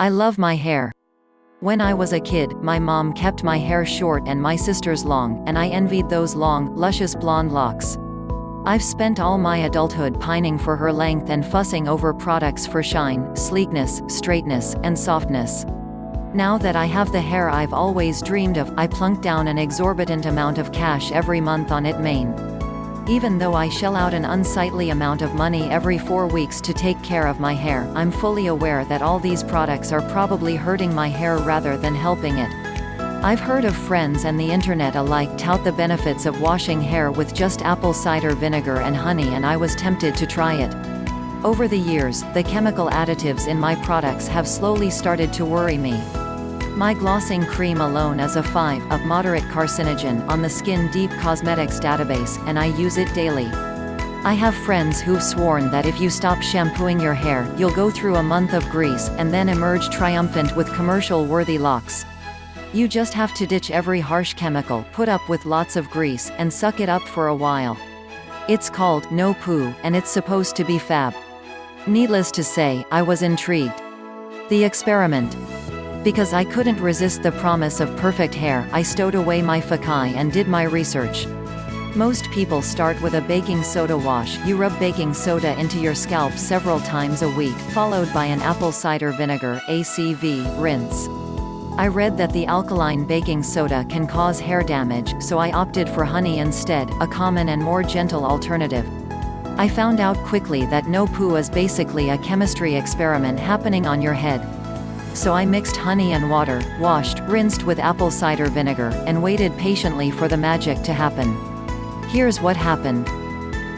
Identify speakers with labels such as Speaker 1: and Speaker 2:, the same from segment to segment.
Speaker 1: I love my hair. When I was a kid, my mom kept my hair short and my sister's long, and I envied those long, luscious blonde locks. I've spent all my adulthood pining for her length and fussing over products for shine, sleekness, straightness, and softness. Now that I have the hair I've always dreamed of, I plunk down an exorbitant amount of cash every month on it mane. Even though I shell out an unsightly amount of money every 4 weeks to take care of my hair, I'm fully aware that all these products are probably hurting my hair rather than helping it. I've heard of friends and the internet alike tout the benefits of washing hair with just apple cider vinegar and honey, and I was tempted to try it. Over the years, the chemical additives in my products have slowly started to worry me. My glossing cream alone is a 5 of moderate carcinogen on the Skin Deep Cosmetics database, and I use it daily. I have friends who've sworn that if you stop shampooing your hair, you'll go through a month of grease, and then emerge triumphant with commercial-worthy locks. You just have to ditch every harsh chemical, put up with lots of grease, and suck it up for a while. It's called no poo, and it's supposed to be fab. Needless to say, I was intrigued. The experiment. Because I couldn't resist the promise of perfect hair, I stowed away my facai and did my research. Most people start with a baking soda wash. You rub baking soda into your scalp several times a week, followed by an apple cider vinegar (ACV) rinse. I read that the alkaline baking soda can cause hair damage, so I opted for honey instead, a common and more gentle alternative. I found out quickly that no poo is basically a chemistry experiment happening on your head. So I mixed honey and water, washed, rinsed with apple cider vinegar, and waited patiently for the magic to happen. Here's what happened.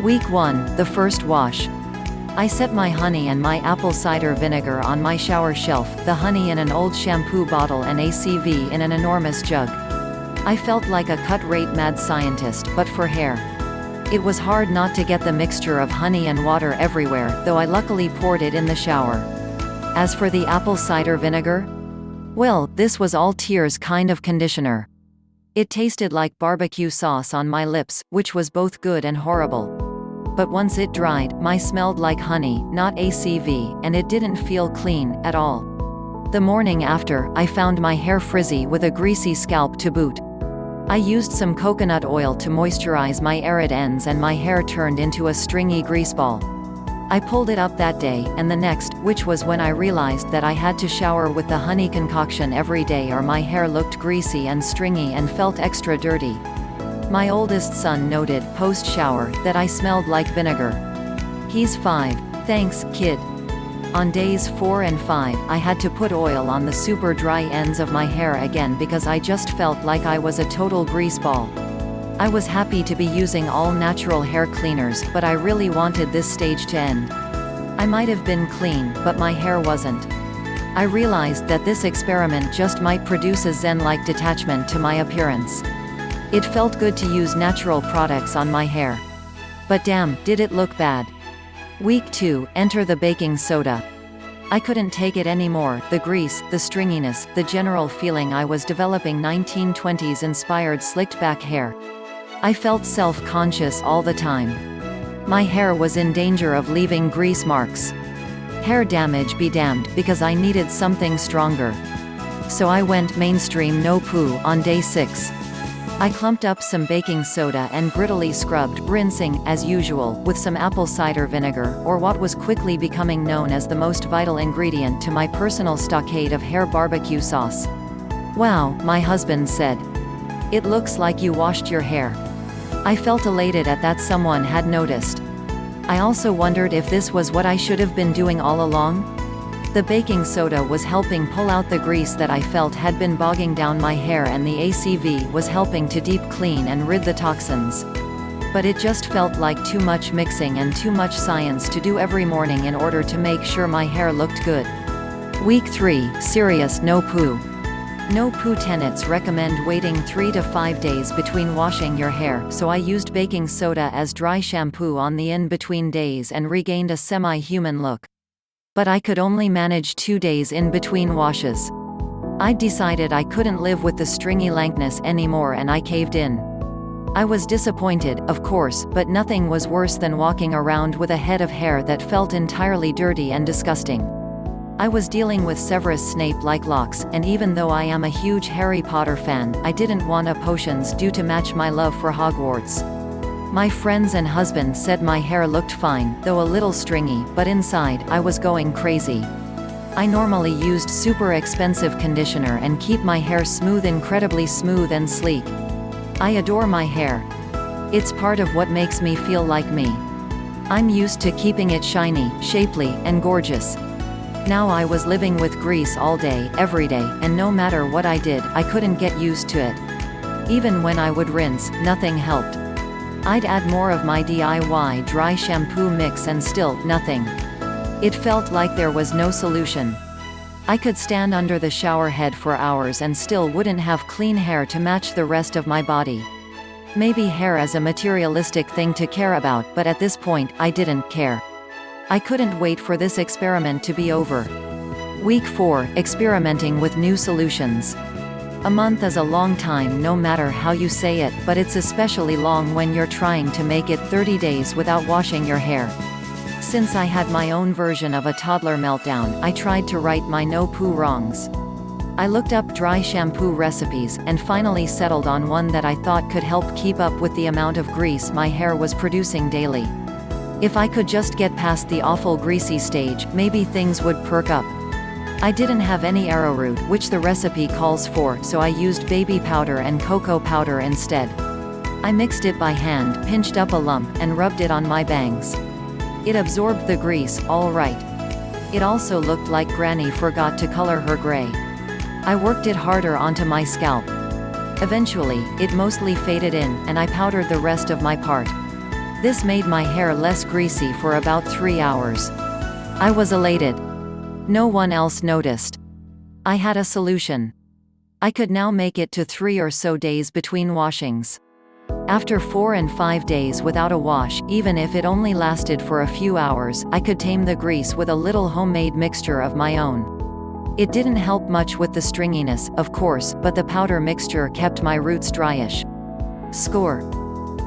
Speaker 1: Week 1, the first wash. I set my honey and my apple cider vinegar on my shower shelf, the honey in an old shampoo bottle and ACV in an enormous jug. I felt like a cut-rate mad scientist, but for hair. It was hard not to get the mixture of honey and water everywhere, though I luckily poured it in the shower. As for the apple cider vinegar? Well, this was all tears kind of conditioner. It tasted like barbecue sauce on my lips, which was both good and horrible. But once it dried, my smelled like honey, not ACV, and it didn't feel clean, at all. The morning after, I found my hair frizzy with a greasy scalp to boot. I used some coconut oil to moisturize my arid ends and my hair turned into a stringy grease ball. I pulled it up that day, and the next, which was when I realized that I had to shower with the honey concoction every day or my hair looked greasy and stringy and felt extra dirty. My oldest son noted, post-shower, that I smelled like vinegar. He's 5. Thanks, kid. On days 4 and 5, I had to put oil on the super dry ends of my hair again because I just felt like I was a total grease ball. I was happy to be using all natural hair cleaners, but I really wanted this stage to end. I might have been clean, but my hair wasn't. I realized that this experiment just might produce a zen-like detachment to my appearance. It felt good to use natural products on my hair. But damn, did it look bad. Week 2, enter the baking soda. I couldn't take it anymore, the grease, the stringiness, the general feeling I was developing 1920s-inspired slicked-back hair. I felt self-conscious all the time. My hair was in danger of leaving grease marks. Hair damage be damned, because I needed something stronger. So I went mainstream no poo on day 6. I clumped up some baking soda and grittily scrubbed, rinsing, as usual, with some apple cider vinegar, or what was quickly becoming known as the most vital ingredient to my personal stockade of hair barbecue sauce. "Wow," my husband said. "It looks like you washed your hair." I felt elated at that someone had noticed. I also wondered if this was what I should have been doing all along. The baking soda was helping pull out the grease that I felt had been bogging down my hair, and the ACV was helping to deep clean and rid the toxins. But it just felt like too much mixing and too much science to do every morning in order to make sure my hair looked good. Week 3, serious no poo. No poo tenets recommend waiting 3 to 5 days between washing your hair, so I used baking soda as dry shampoo on the in-between days and regained a semi-human look. But I could only manage 2 days in between washes. I'd decided I couldn't live with the stringy lankness anymore, and I caved in. I was disappointed, of course, but nothing was worse than walking around with a head of hair that felt entirely dirty and disgusting. I was dealing with Severus Snape-like locks, and even though I am a huge Harry Potter fan, I didn't want a potions due to match my love for Hogwarts. My friends and husband said my hair looked fine, though a little stringy, but inside, I was going crazy. I normally used super expensive conditioner and keep my hair smooth, incredibly smooth and sleek. I adore my hair. It's part of what makes me feel like me. I'm used to keeping it shiny, shapely, and gorgeous. Now I was living with grease all day, every day, and no matter what I did, I couldn't get used to it. Even when I would rinse, nothing helped. I'd add more of my DIY dry shampoo mix and still, nothing. It felt like there was no solution. I could stand under the shower head for hours and still wouldn't have clean hair to match the rest of my body. Maybe hair is a materialistic thing to care about, but at this point, I didn't care. I couldn't wait for this experiment to be over. Week 4, experimenting with new solutions. A month is a long time no matter how you say it, but it's especially long when you're trying to make it 30 days without washing your hair. Since I had my own version of a toddler meltdown, I tried to right my no-poo wrongs. I looked up dry shampoo recipes, and finally settled on one that I thought could help keep up with the amount of grease my hair was producing daily. If I could just get past the awful greasy stage, maybe things would perk up. I didn't have any arrowroot, which the recipe calls for, so I used baby powder and cocoa powder instead. I mixed it by hand, pinched up a lump, and rubbed it on my bangs. It absorbed the grease, all right. It also looked like Granny forgot to color her gray. I worked it harder onto my scalp. Eventually, it mostly faded in, and I powdered the rest of my part. This made my hair less greasy for about 3 hours. I was elated. No one else noticed. I had a solution. I could now make it to 3 or so days between washings. After 4 and 5 days without a wash, even if it only lasted for a few hours, I could tame the grease with a little homemade mixture of my own. It didn't help much with the stringiness, of course, but the powder mixture kept my roots dryish. Score.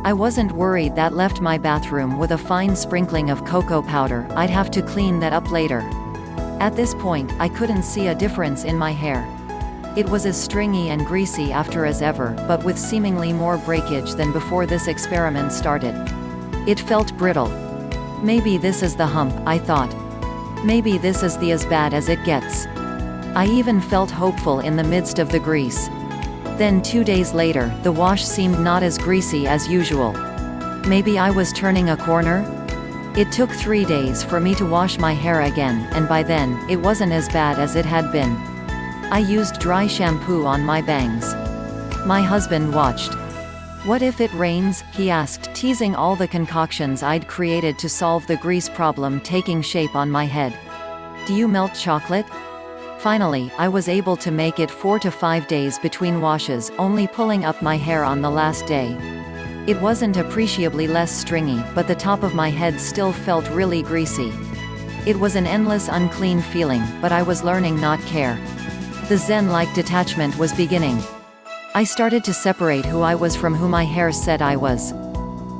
Speaker 1: I wasn't worried. That left my bathroom with a fine sprinkling of cocoa powder. I'd have to clean that up later. At this point, I couldn't see a difference in my hair. It was as stringy and greasy after as ever, but with seemingly more breakage than before this experiment started. It felt brittle. Maybe this is the hump, I thought. Maybe this is as bad as it gets. I even felt hopeful in the midst of the grease. Then 2 days later, the wash seemed not as greasy as usual. Maybe I was turning a corner? It took 3 days for me to wash my hair again, and by then, it wasn't as bad as it had been. I used dry shampoo on my bangs. My husband watched. "What if it rains?" he asked, teasing all the concoctions I'd created to solve the grease problem taking shape on my head. "Do you melt chocolate?" Finally, I was able to make it 4 to 5 days between washes, only pulling up my hair on the last day. It wasn't appreciably less stringy, but the top of my head still felt really greasy. It was an endless unclean feeling, but I was learning not care. The zen-like detachment was beginning. I started to separate who I was from who my hair said I was.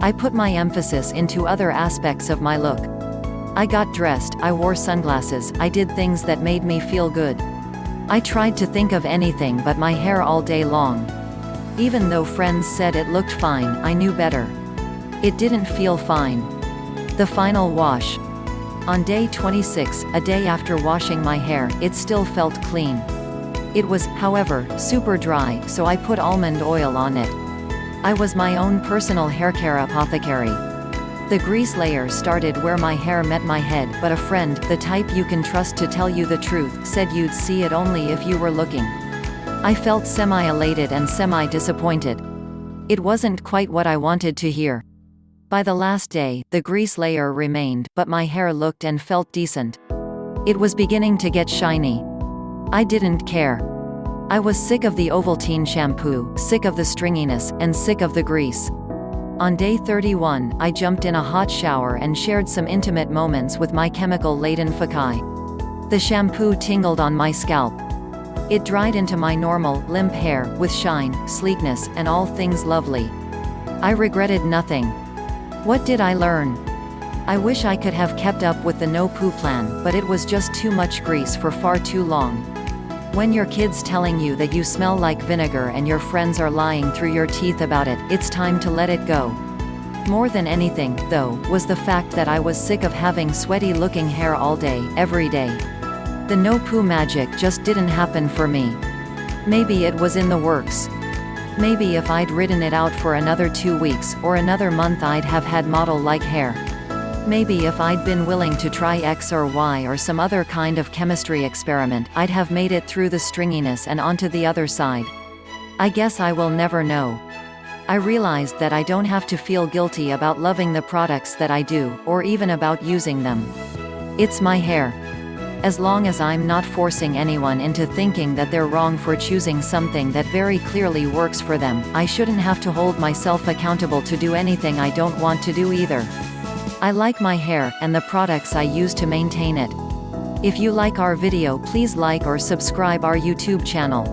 Speaker 1: I put my emphasis into other aspects of my look. I got dressed, I wore sunglasses, I did things that made me feel good. I tried to think of anything but my hair all day long. Even though friends said it looked fine, I knew better. It didn't feel fine. The final wash. On day 26, a day after washing my hair, it still felt clean. It was, however, super dry, so I put almond oil on it. I was my own personal haircare apothecary. The grease layer started where my hair met my head, but a friend, the type you can trust to tell you the truth, said you'd see it only if you were looking. I felt semi-elated and semi-disappointed. It wasn't quite what I wanted to hear. By the last day, the grease layer remained, but my hair looked and felt decent. It was beginning to get shiny. I didn't care. I was sick of the Ovaltine shampoo, sick of the stringiness, and sick of the grease. On day 31, I jumped in a hot shower and shared some intimate moments with my chemical-laden Fakai. The shampoo tingled on my scalp. It dried into my normal, limp hair, with shine, sleekness, and all things lovely. I regretted nothing. What did I learn? I wish I could have kept up with the no poo plan, but it was just too much grease for far too long. When your kid's telling you that you smell like vinegar and your friends are lying through your teeth about it, it's time to let it go. More than anything, though, was the fact that I was sick of having sweaty-looking hair all day, every day. The no poo magic just didn't happen for me. Maybe it was in the works. Maybe if I'd ridden it out for another 2 weeks, or another month, I'd have had model-like hair. Maybe if I'd been willing to try X or Y or some other kind of chemistry experiment, I'd have made it through the stringiness and onto the other side. I guess I will never know. I realized that I don't have to feel guilty about loving the products that I do, or even about using them. It's my hair. As long as I'm not forcing anyone into thinking that they're wrong for choosing something that very clearly works for them, I shouldn't have to hold myself accountable to do anything I don't want to do either. I like my hair, and the products I use to maintain it. If you like our video, please like or subscribe our YouTube channel.